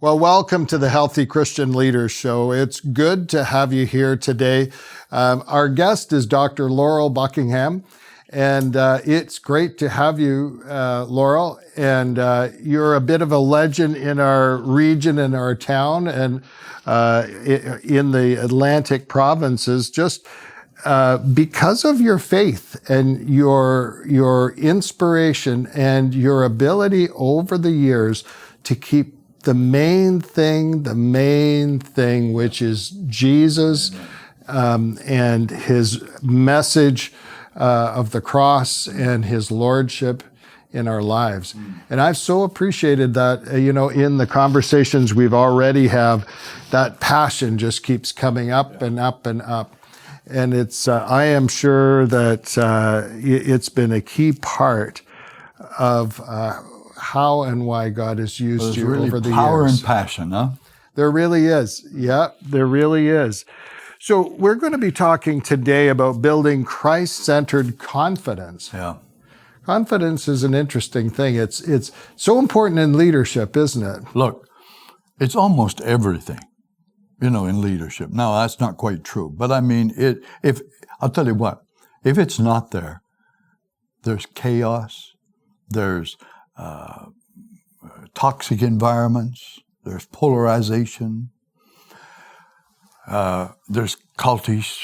Well, welcome to the Healthy Christian Leaders Show. It's good to have you here today. Our guest is Dr. Laurel Buckingham, and it's great to have you, Laurel. And you're a bit of a legend in our region, in our town, and in the Atlantic provinces, just because of your faith and your inspiration and your ability over the years to keep the main thing, which is Jesus and his message of the cross and his lordship in our lives. And I've so appreciated that, in the conversations we've already have, that passion just keeps coming up and up and up. And it's, I am sure that it's been a key part of how and why God has used you really over the power years. and passion, huh? There really is. Yeah, there really is. So we're going to be talking today about building Christ-centered confidence. Yeah. Confidence is an interesting thing. It's so important in leadership, isn't it? Look, it's almost everything, in leadership. Now, that's not quite true, but I mean, if I'll tell you what, if it's not there, there's chaos, there's toxic environments, there's polarization, there's cultures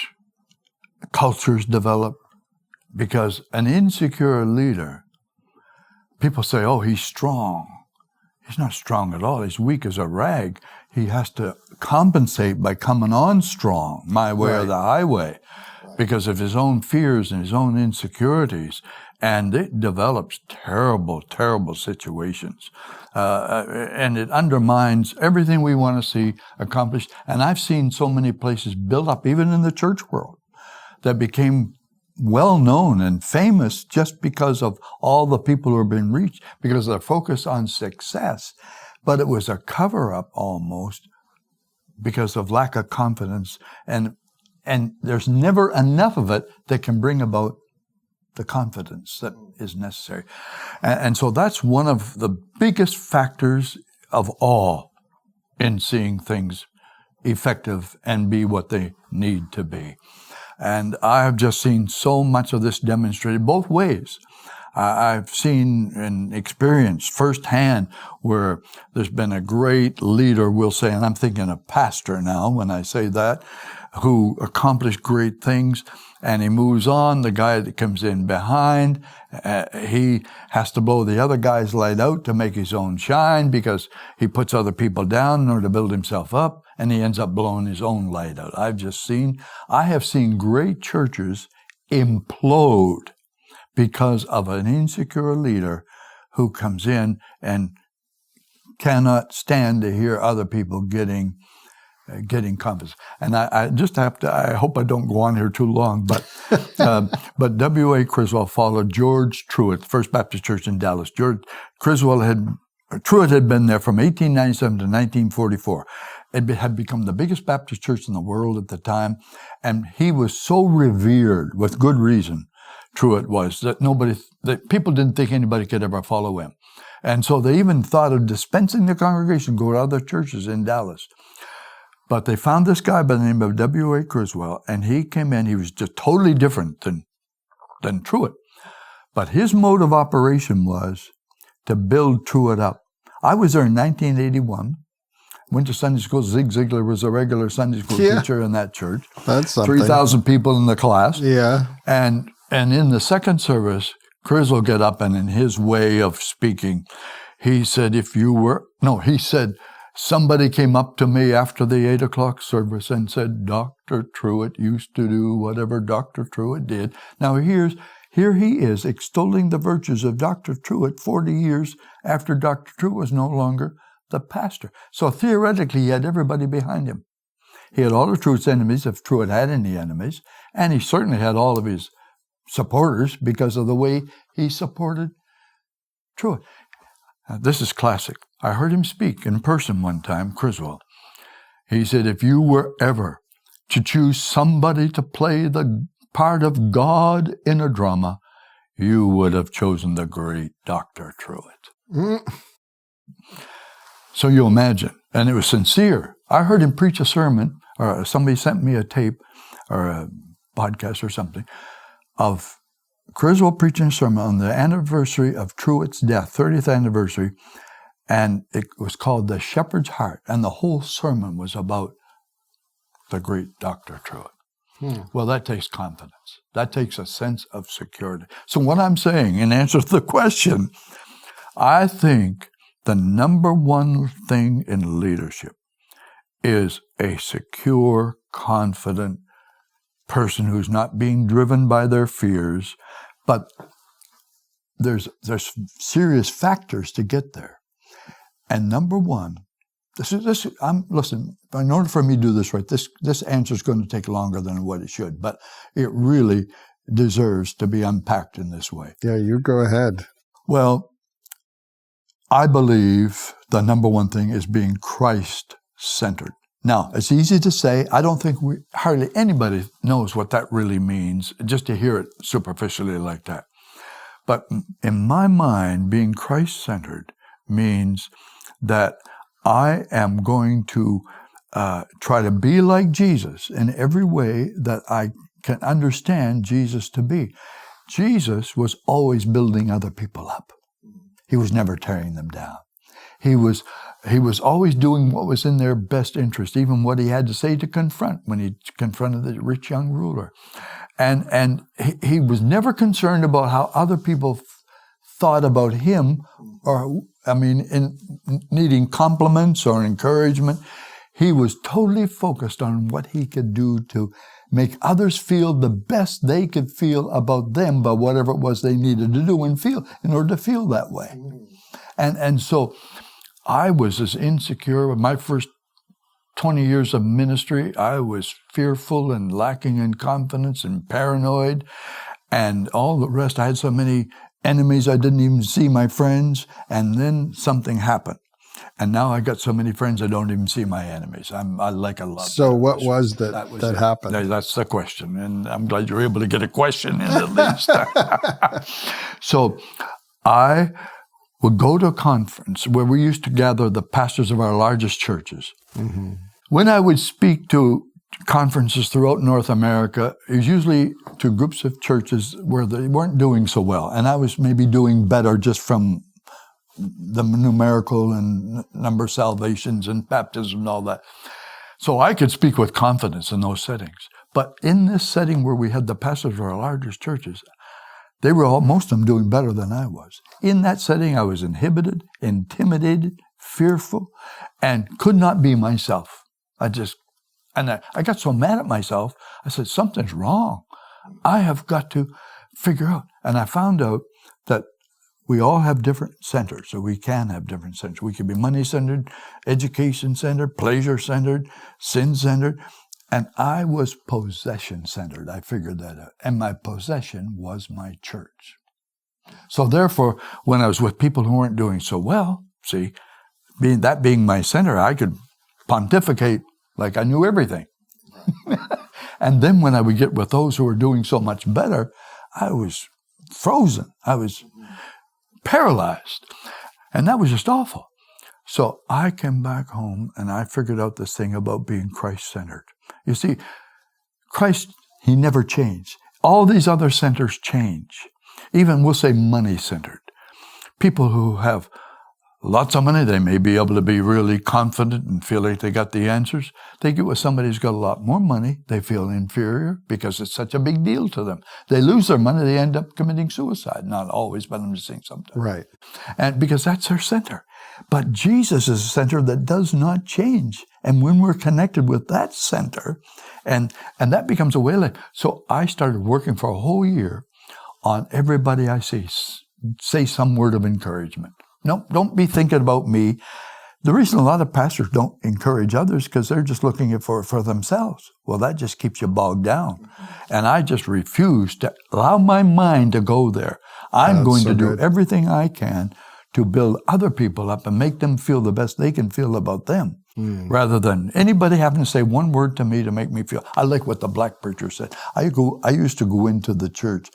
develop, because an insecure leader, people say, oh, he's strong. He's not strong at all. He's weak as a rag. He has to compensate by coming on strong, my way or the highway, because of his own fears and his own insecurities. And it develops terrible, terrible situations. And it undermines everything we want to see accomplished. And I've seen so many places built up, even in the church world, that became well-known and famous just because of all the people who have been reached, because of their focus on success. But it was a cover-up almost because of lack of confidence. And there's never enough of it that can bring about the confidence that is necessary. And so that's one of the biggest factors of all in seeing things effective and be what they need to be. And I have just seen so much of this demonstrated both ways. I've seen and experienced firsthand where there's been a great leader, we'll say, and I'm thinking a pastor now when I say that, who accomplished great things, and he moves on. The guy that comes in behind, he has to blow the other guy's light out to make his own shine, because he puts other people down in order to build himself up, and he ends up blowing his own light out. I have seen great churches implode because of an insecure leader who comes in and cannot stand to hear other people getting confidence. And I just have to, I hope I don't go on here too long, but W.A. Criswell followed George Truett, First Baptist Church in Dallas. Truett had been there from 1897 to 1944. It had become the biggest Baptist church in the world at the time, and he was so revered, with good reason, Truett was, that people didn't think anybody could ever follow him. And so they even thought of dispensing the congregation, go to other churches in Dallas. But they found this guy by the name of W.A. Criswell, and he came in. He was just totally different than Truett. But his mode of operation was to build Truett up. I was there in 1981, went to Sunday school. Zig Ziglar was a regular Sunday school teacher in that church. That's something. 3,000 people in the class. Yeah. And in the second service, Criswell got up, and in his way of speaking, he said, somebody came up to me after the 8 o'clock service and said, Dr. Truett used to do whatever Dr. Truett did. Now here he is extolling the virtues of Dr. Truett 40 years after Dr. Truett was no longer the pastor. So theoretically, he had everybody behind him. He had all of Truett's enemies, if Truett had any enemies, and he certainly had all of his supporters because of the way he supported Truett. This is classic. I heard him speak in person one time, Criswell. He said, if you were ever to choose somebody to play the part of God in a drama, you would have chosen the great Dr. Truett. So you imagine, And it was sincere. I heard him preach a sermon, or somebody sent me a tape or a podcast or something of Criswell preaching a sermon on the anniversary of Truett's death, 30th anniversary, and it was called The Shepherd's Heart, and the whole sermon was about the great Dr. Truett. Well, that takes confidence. That takes a sense of security. So what I'm saying, in answer to the question, I think the number one thing in leadership is a secure, confident person who's not being driven by their fears, but there's serious factors to get there. And number one, listen, in order for me to do this right, this answer is going to take longer than what it should, but it really deserves to be unpacked in this way. Yeah, you go ahead. Well, I believe the number one thing is being Christ-centered. Now, it's easy to say. I don't think hardly anybody knows what that really means, just to hear it superficially like that. But in my mind, being Christ-centered means that I am going to try to be like Jesus in every way that I can understand Jesus to be. Jesus was always building other people up. He was never tearing them down. He was always doing what was in their best interest, even what he had to say to confront when he confronted the rich young ruler. And he was never concerned about how other people thought about him, in needing compliments or encouragement. He was totally focused on what he could do to make others feel the best they could feel about them by whatever it was they needed to do and feel in order to feel that way. And so I was as insecure with my first 20 years of ministry. I was fearful and lacking in confidence and paranoid and all the rest. I had so many enemies, I didn't even see my friends. And then something happened. And now I got so many friends, I don't even see my enemies. I like a lot. So what was that happened? That's the question. And I'm glad you're able to get a question in at least. So I would go to a conference where we used to gather the pastors of our largest churches. Mm-hmm. When I would speak to conferences throughout North America, it was usually to groups of churches where they weren't doing so well. And I was maybe doing better just from the numerical and number of salvations and baptism and all that. So I could speak with confidence in those settings. But in this setting where we had the pastors of our largest churches, they were most of them doing better than I was. In that setting, I was inhibited, intimidated, fearful, and could not be myself. I got so mad at myself, I said, something's wrong. I have got to figure out. And I found out that we all have different centers, so we can have different centers. We can be money-centered, education-centered, pleasure-centered, sin-centered. And I was possession-centered. I figured that out. And my possession was my church. So therefore, when I was with people who weren't doing so well, see, being my center, I could pontificate like I knew everything. And then when I would get with those who were doing so much better, I was frozen. I was paralyzed. And that was just awful. So I came back home and I figured out this thing about being Christ-centered. You see, Christ, he never changed. All these other centers change. Even, we'll say, money-centered. People who have lots of money, they may be able to be really confident and feel like they got the answers. They get with somebody who's got a lot more money, they feel inferior because it's such a big deal to them. They lose their money, they end up committing suicide. Not always, but I'm just saying sometimes. Right. And because that's their center. But Jesus is a center that does not change. And when we're connected with that center, and that becomes a way of life. So I started working for a whole year on everybody I see. Say some word of encouragement. No, don't be thinking about me. The reason a lot of pastors don't encourage others because they're just looking for themselves. Well, that just keeps you bogged down. And I just refuse to allow my mind to go there. I'm going to do everything I can to build other people up and make them feel the best they can feel about them, rather than anybody having to say one word to me to make me feel. I like what the black preacher said. I used to go into the church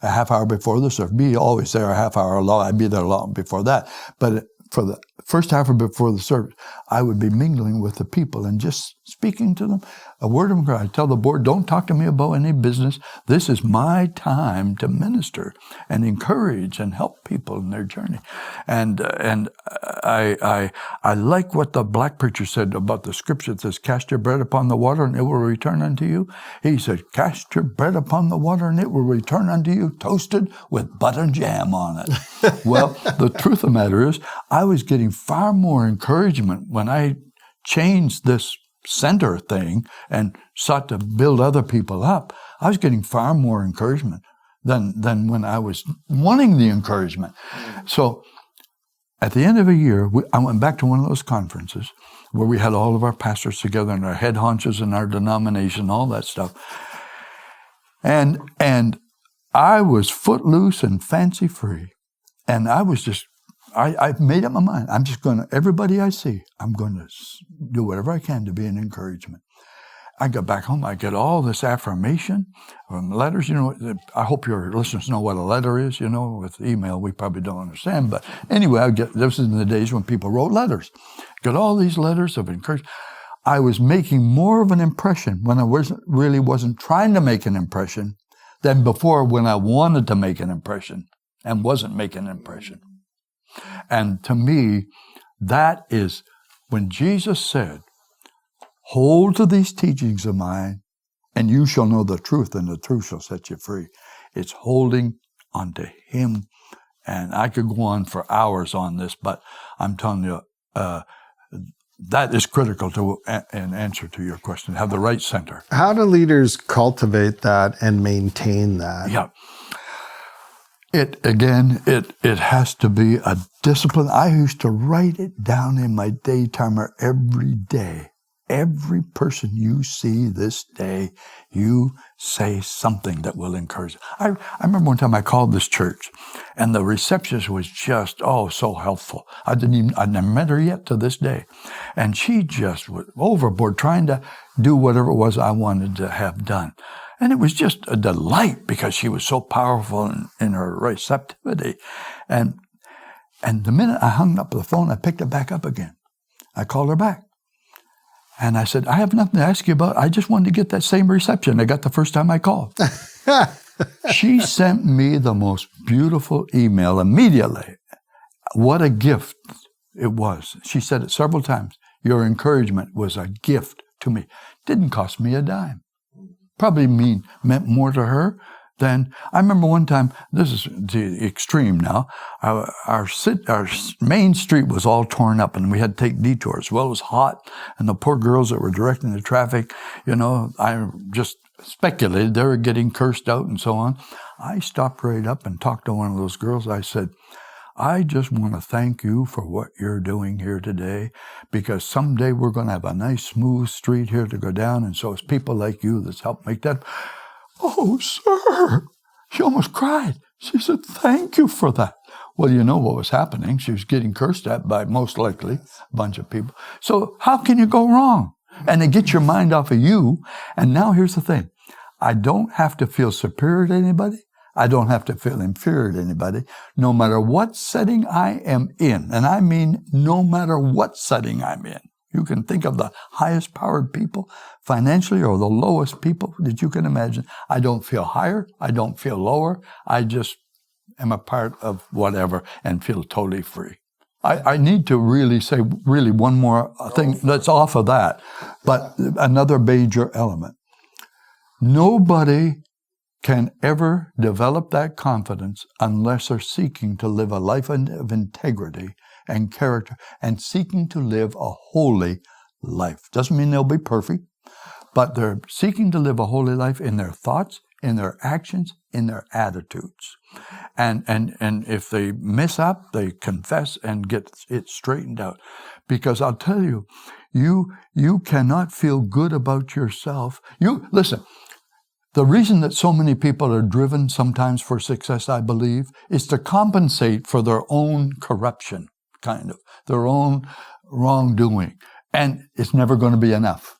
a half hour before the service. Be always there a half hour long. I'd be there long before that. But for the first half of before the service, I would be mingling with the people and just speaking to them a word of God. I tell the board, don't talk to me about any business. This is my time to minister and encourage and help people in their journey. And I like what the black preacher said about the scripture that says, cast your bread upon the water and it will return unto you. He said, cast your bread upon the water and it will return unto you toasted with butter and jam on it. Well, the truth of the matter is, I was getting far more encouragement when I changed this center thing and sought to build other people up. I was getting far more encouragement than when I was wanting the encouragement. So at the end of a year, I went back to one of those conferences where we had all of our pastors together and our head honchos in our denomination, all that stuff. And I was footloose and fancy free. And I was just, I made up my mind. I'm just going to, everybody I see, I'm going to do whatever I can to be an encouragement. I got back home, I get all this affirmation from letters. You know, I hope your listeners know what a letter is. You know, with email, we probably don't understand. But anyway, this is in the days when people wrote letters. Got all these letters of encouragement. I was making more of an impression when I wasn't trying to make an impression than before when I wanted to make an impression and wasn't making an impression. And to me, that is when Jesus said, hold to these teachings of mine, and you shall know the truth, and the truth shall set you free. It's holding onto Him. And I could go on for hours on this, but I'm telling you, that is critical to an answer to your question. Have the right center. How do leaders cultivate that and maintain that? Yeah. It has to be a discipline. I used to write it down in my day timer every day. Every person you see this day, you say something that will encourage. I remember one time I called this church, and the receptionist was just, so helpful. I'd never met her yet to this day. And she just was overboard trying to do whatever it was I wanted to have done. And it was just a delight because she was so powerful in her receptivity. And the minute I hung up the phone, I picked it back up again. I called her back. And I said, I have nothing to ask you about. I just wanted to get that same reception I got the first time I called. She sent me the most beautiful email immediately. What a gift it was. She said it several times. Your encouragement was a gift to me. Didn't cost me a dime. Probably meant more to her than, I remember one time, this is the extreme now, our main street was all torn up and we had to take detours. Well, it was hot, and the poor girls that were directing the traffic, I just speculated they were getting cursed out and so on. I stopped right up and talked to one of those girls. I said, I just want to thank you for what you're doing here today, because someday we're going to have a nice, smooth street here to go down, and so it's people like you that's helped make that. Oh, sir. She almost cried. She said, thank you for that. Well, you know what was happening. She was getting cursed at by, most likely, a bunch of people. So how can you go wrong? And it gets your mind off of you. And now here's the thing. I don't have to feel superior to anybody. I don't have to feel inferior to anybody, no matter what setting I am in. And I mean no matter what setting I'm in. You can think of the highest powered people financially or the lowest people that you can imagine. I don't feel higher. I don't feel lower. I just am a part of whatever and feel totally free. I need to really say one more thing that's off of that, but another major element. Nobody can ever develop that confidence unless they're seeking to live a life of integrity and character and seeking to live a holy life. Doesn't mean they'll be perfect, but they're seeking to live a holy life in their thoughts, in their actions, in their attitudes. And if they mess up, they confess and get it straightened out. Because I'll tell you, you cannot feel good about yourself. Listen, the reason that so many people are driven sometimes for success, I believe, is to compensate for their own corruption, kind of, their own wrongdoing. And it's never going to be enough.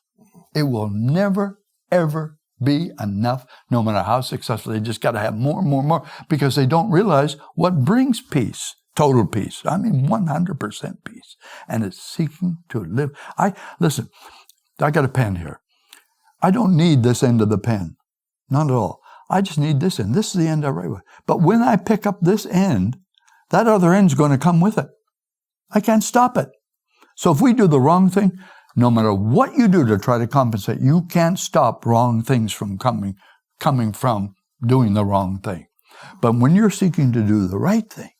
It will never, ever be enough, no matter how successful. They just got to have more and more and more, because they don't realize what brings peace Total peace. I mean, 100% peace. And it's seeking to live. Listen, I got a pen here. I don't need this end of the pen. Not at all. I just need this end. This is the end I write with. But when I pick up this end, that other end's going to come with it. I can't stop it. So if we do the wrong thing, no matter what you do to try to compensate, you can't stop wrong things from coming from doing the wrong thing. But when you're seeking to do the right thing,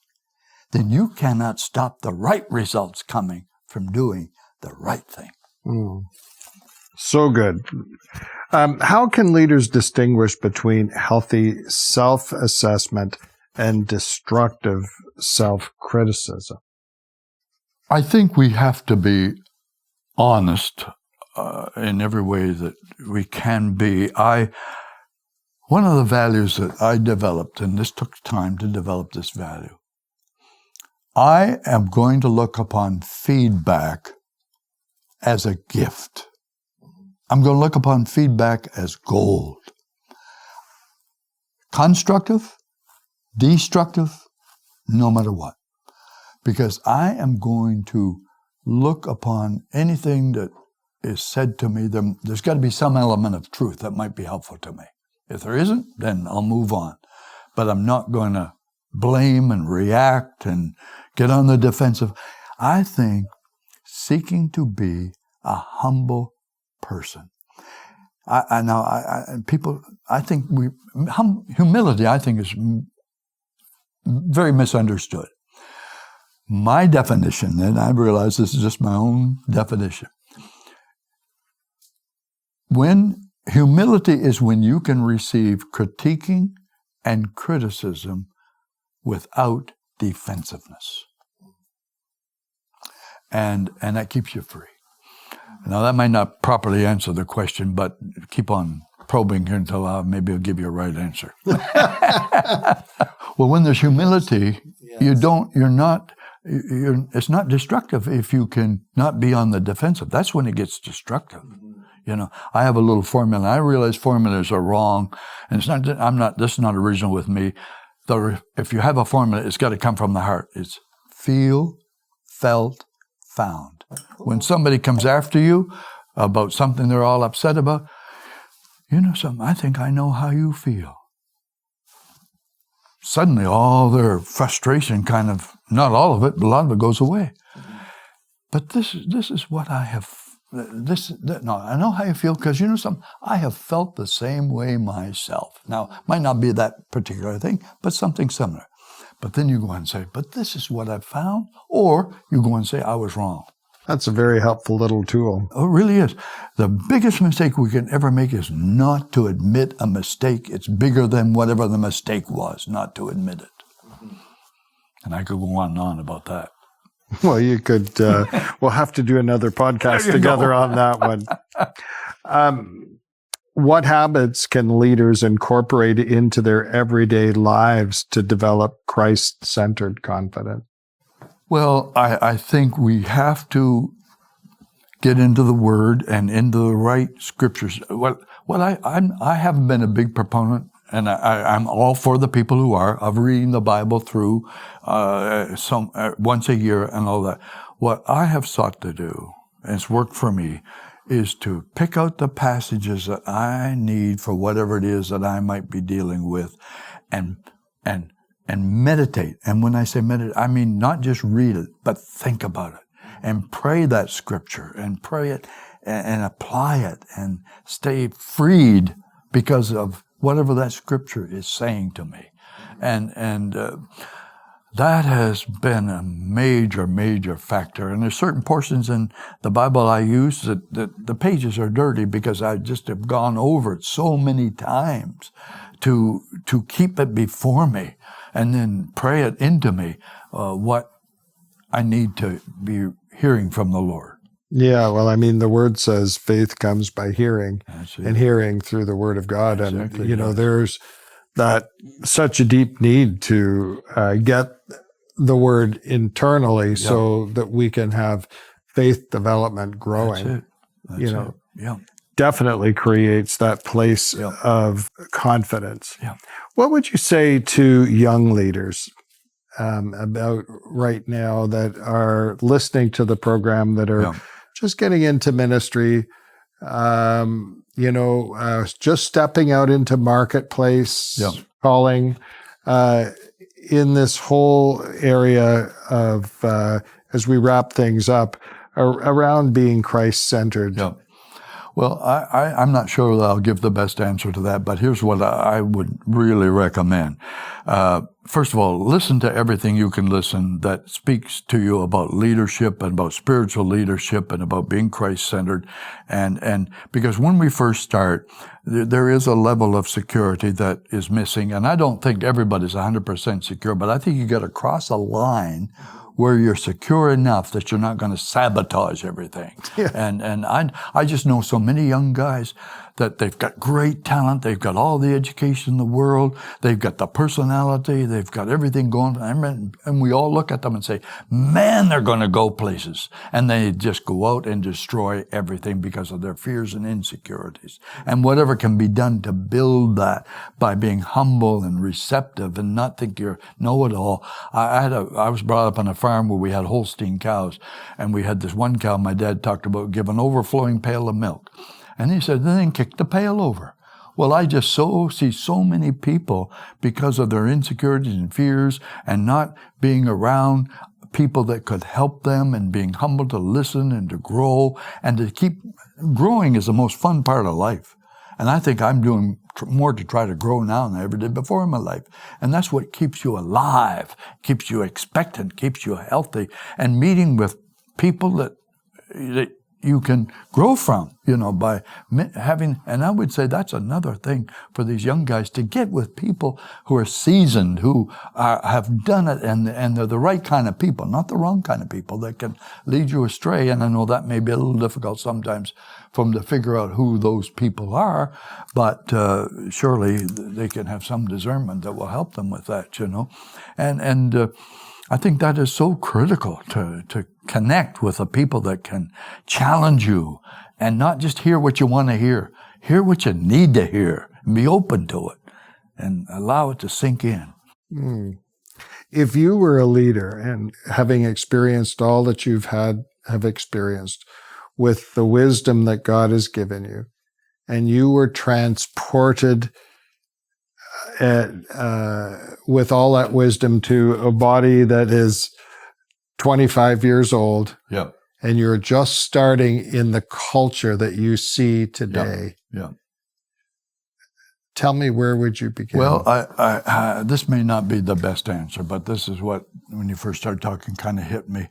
then you cannot stop the right results coming from doing the right thing. So good. How can leaders distinguish between healthy self-assessment and destructive self-criticism? I think we have to be honest in every way that we can be. One of the values that I developed, and this took time to develop this value, I am going to look upon feedback as a gift. I'm going to look upon feedback as gold. Constructive, destructive, no matter what. Because I am going to look upon anything that is said to me. There's got to be some element of truth that might be helpful to me. If there isn't, then I'll move on. But I'm not going to blame and react and get on the defensive. I think seeking to be a humble person. Humility, I think, is very misunderstood. My definition, and I realize this is just my own definition. Humility is when you can receive critiquing and criticism without defensiveness. And that keeps you free. Now, that might not properly answer the question, but keep on probing here until maybe I'll give you a right answer. Well, when there's humility, yes. It's not destructive if you can not be on the defensive. That's when it gets destructive. I have a little formula. I realize formulas are wrong, and this is not original with me. If you have a formula, it's got to come from the heart. It's feel, felt, found. When somebody comes after you about something they're all upset about, something, I think I know how you feel. Suddenly all their frustration kind of, not all of it, but a lot of it goes away. But this is what I have, I know how you feel because something, I have felt the same way myself. Now, it might not be that particular thing, but something similar. But then you go on and say, but this is what I've found, or you go on and say, I was wrong. That's a very helpful little tool. Oh, it really is. The biggest mistake we can ever make is not to admit a mistake. It's bigger than whatever the mistake was, not to admit it. And I could go on and on about that. Well, you could, we'll have to do another podcast together on that one. What habits can leaders incorporate into their everyday lives to develop Christ-centered confidence? Well, I think we have to get into the Word and into the right scriptures. I haven't been a big proponent, and I'm all for the people who are, of reading the Bible through once a year and all that. What I have sought to do, and it's worked for me, is to pick out the passages that I need for whatever it is that I might be dealing with, and meditate. And when I say meditate, I mean not just read it, but think about it and pray that scripture and pray it and apply it and stay freed because of whatever that scripture is saying to me. And that has been a major, major factor. And there's certain portions in the Bible I use that the pages are dirty because I just have gone over it so many times to keep it before me and then pray it into me, what I need to be hearing from the Lord. Yeah, well, I mean, the Word says faith comes by hearing, and hearing through the Word of God. Exactly, and, there's such a deep need to get the Word internally so that we can have faith development growing. That's it. Yeah. Definitely creates that place of confidence. Yeah. What would you say to young leaders about right now that are listening to the program that are just getting into ministry, just stepping out into marketplace, calling, in this whole area of, as we wrap things up, around being Christ-centered. Yeah. Well, I'm not sure that I'll give the best answer to that, but here's what I would really recommend. First of all, listen to everything you can listen that speaks to you about leadership and about spiritual leadership and about being Christ-centered. And because when we first start, there is a level of security that is missing. And I don't think everybody's 100% secure, but I think you got to cross a line where you're secure enough that you're not going to sabotage everything. Yeah. And I just know so many young guys that they've got great talent, they've got all the education in the world, they've got the personality, they've got everything going, and we all look at them and say, man, they're going to go places. And they just go out and destroy everything because of their fears and insecurities. And whatever can be done to build that by being humble and receptive and not think you're know-it-all. I was brought up on a farm where we had Holstein cows, and we had this one cow my dad talked about give an overflowing pail of milk. And he said, then kick the pail over. Well, I just see so many people because of their insecurities and fears and not being around people that could help them and being humble to listen and to grow and to keep growing is the most fun part of life. And I think I'm doing more to try to grow now than I ever did before in my life. And that's what keeps you alive, keeps you expectant, keeps you healthy, and meeting with people that you can grow from, by having, and I would say that's another thing for these young guys, to get with people who are seasoned, who have done it, and they're the right kind of people, not the wrong kind of people that can lead you astray. And I know that may be a little difficult sometimes for them to figure out who those people are, but surely they can have some discernment that will help them with that, and I think that is so critical to connect with the people that can challenge you and not just hear what you want to hear what you need to hear, and be open to it and allow it to sink in. If you were a leader and having experienced all that have experienced with the wisdom that God has given you, and you were transported with all that wisdom to a body that is 25 years old, and you're just starting in the culture that you see today. Tell me, where would you begin? Well, I this may not be the best answer, but this is what, when you first started talking, kind of hit me.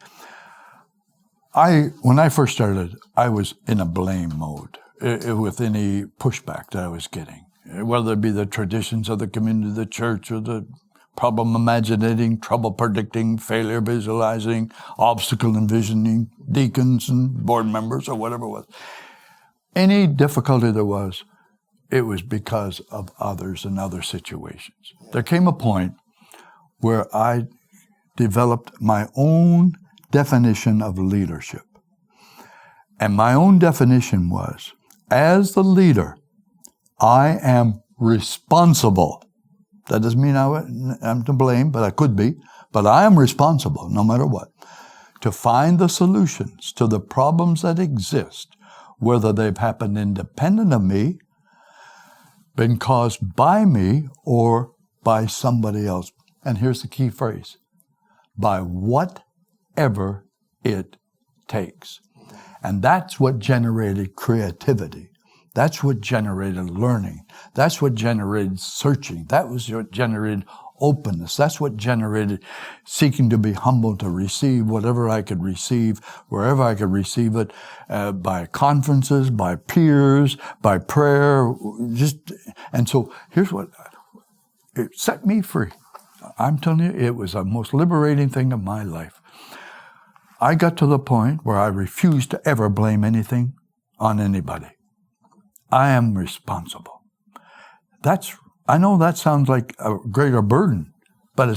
When I first started, I was in a blame mode with any pushback that I was getting. Whether it be the traditions of the community, the church, or the problem imaginating, trouble predicting, failure visualizing, obstacle envisioning, deacons and board members, or whatever it was. Any difficulty there was, it was because of others and other situations. There came a point where I developed my own definition of leadership. And my own definition was, as the leader, I am responsible. That doesn't mean I'm to blame, but I could be. But I am responsible, no matter what, to find the solutions to the problems that exist, whether they've happened independent of me, been caused by me, or by somebody else. And here's the key phrase: by whatever it takes. And that's what generated creativity. That's what generated learning. That's what generated searching. That was what generated openness. That's what generated seeking to be humble, to receive whatever I could receive, wherever I could receive it, by conferences, by peers, by prayer. And so here's what, it set me free. I'm telling you, it was the most liberating thing of my life. I got to the point where I refused to ever blame anything on anybody. I am responsible. I know that sounds like a greater burden, but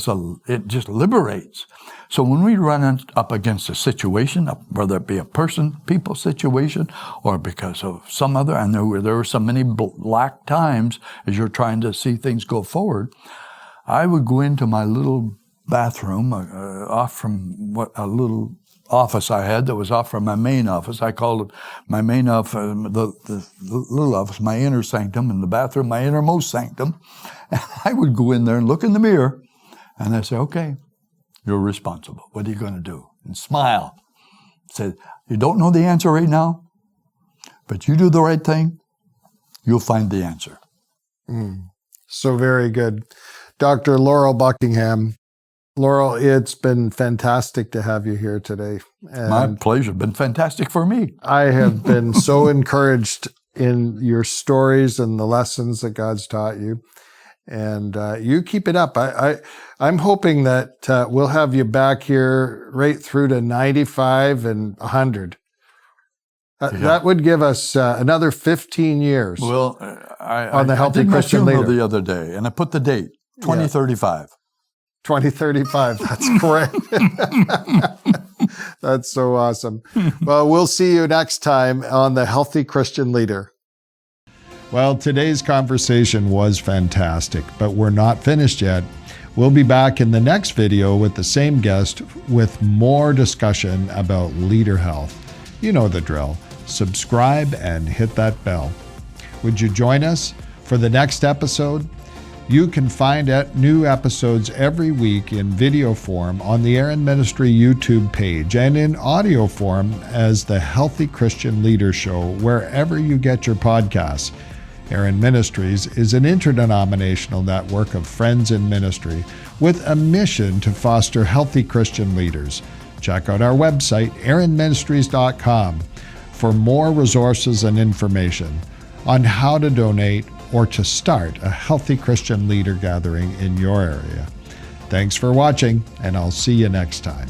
it just liberates. So when we run up against a situation, whether it be a people situation, or because of some other, and there were so many black times as you're trying to see things go forward, I would go into my little bathroom off from a little office I had that was off from my main office. I called it my main office, the little office, my inner sanctum, and the bathroom, my innermost sanctum. And I would go in there and look in the mirror, and I'd say, okay, you're responsible. What are you going to do? And smile. Say, you don't know the answer right now, but you do the right thing, you'll find the answer. So very good. Dr. Laurel Buckingham. Laurel, it's been fantastic to have you here today. And my pleasure. It's been fantastic for me. I have been so encouraged in your stories and the lessons that God's taught you. And you keep it up. I'm hoping that we'll have you back here right through to 95 and 100. That would give us another 15 years. Well, on the Healthy I did Christian my funeral Leader the other day, and I put the date, 2035. 2035. That's great. That's so awesome. Well, we'll see you next time on the Healthy Christian Leader. Well, today's conversation was fantastic, but we're not finished yet. We'll be back in the next video with the same guest with more discussion about leader health. You know the drill. Subscribe and hit that bell. Would you join us for the next episode? You can find new episodes every week in video form on the Aaron Ministry YouTube page and in audio form as the Healthy Christian Leader Show wherever you get your podcasts. Aaron Ministries is an interdenominational network of friends in ministry with a mission to foster healthy Christian leaders. Check out our website, aaronministries.com, for more resources and information on how to donate or to start a healthy Christian leader gathering in your area. Thanks for watching, and I'll see you next time.